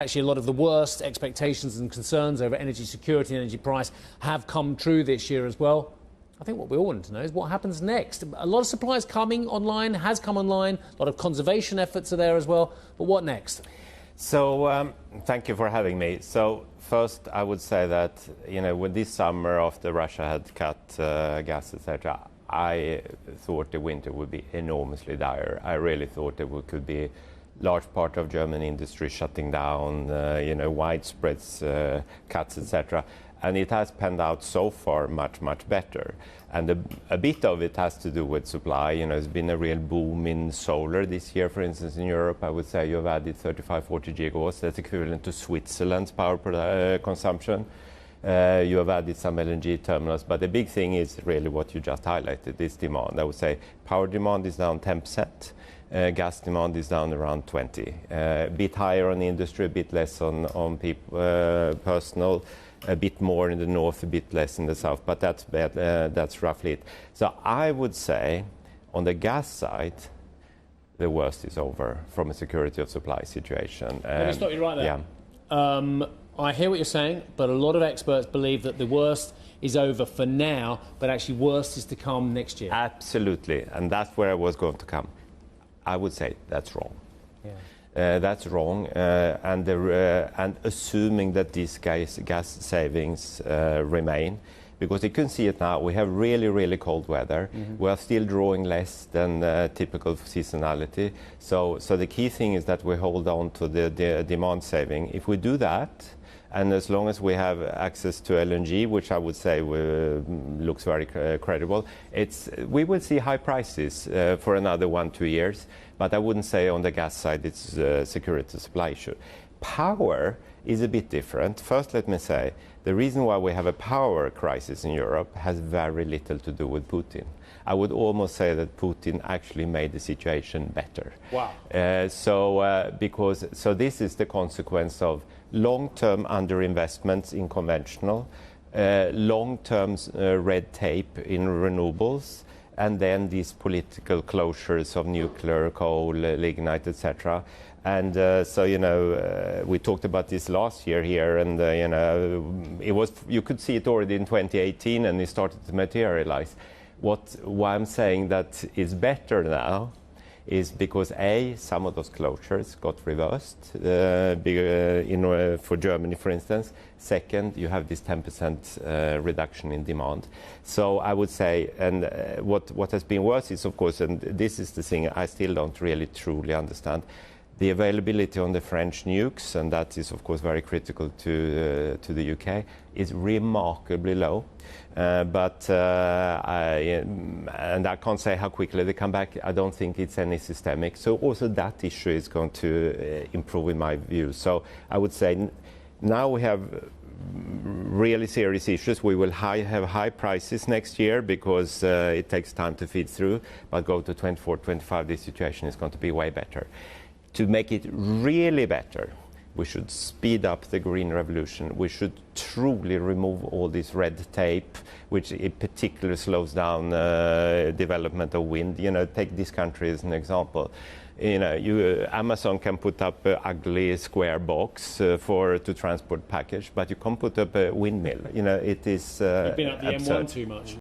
Actually, a lot of the worst expectations and concerns over energy security and energy price have come true this year as well. I think what we all want to know is what happens next. A lot of supplies coming online, has come online, a lot of conservation efforts are there as well, but what next? So, thank you for having me. So, first I would say that, with this summer after Russia had cut gas, etc., I thought the winter would be enormously dire. I really thought there could be large part of German industry shutting down, widespread cuts, etc. And it has panned out so far much, much better. And a bit of it has to do with supply. There's been a real boom in solar this year, for instance, in Europe. I would say you've added 35, 40 gigawatts. That's equivalent to Switzerland's power consumption. You have added some LNG terminals. But the big thing is really what you just highlighted, this demand. I would say power demand is down 10%. Gas demand is down around 20. A bit higher on industry, a bit less on people, personal, a bit more in the north, a bit less in the south, but that's roughly it. So I would say on the gas side, the worst is over from a security of supply situation. Let me stop you right there. Yeah. I hear what you're saying, but a lot of experts believe that the worst is over for now, but actually worst is to come next year. Absolutely, and that's where I was going to come. I would say that's wrong. Yeah. That's wrong, and assuming that these gas savings remain, because you can see it now. We have really, really cold weather. Mm-hmm. We are still drawing less than typical seasonality. So the key thing is that we hold on to the demand saving. If we do that, and as long as we have access to LNG, which I would say looks very credible, we will see high prices for another 1-2 years. But I wouldn't say on the gas side it's a security supply issue. Power is a bit different. First, let me say, the reason why we have a power crisis in Europe has very little to do with Putin. I would almost say that Putin actually made the situation better. Wow. So this is the consequence of long-term underinvestments in conventional, long-term red tape in renewables, and then these political closures of nuclear, coal, lignite, etc. And we talked about this last year here, and you could see it already in 2018, and it started to materialize. Why I'm saying that is better now is because some of those closures got reversed for Germany, for instance. Second, you have this 10% reduction in demand. So I would say, and what has been worse is, of course, and this is the thing I still don't really truly understand, the availability on the French nukes, and that is, of course, very critical to the UK, is remarkably low. But I can't say how quickly they come back. I don't think it's any systemic. So also that issue is going to improve in my view. So I would say now we have really serious issues. We will have high prices next year because it takes time to feed through. But go to 24, 25, this situation is going to be way better. To make it really better, we should speed up the green revolution. We should truly remove all this red tape, which in particular slows down development of wind. Take this country as an example. Amazon can put up an ugly square box to transport package, but you can't put up a windmill. It is You've been up the absurd. M1 too much.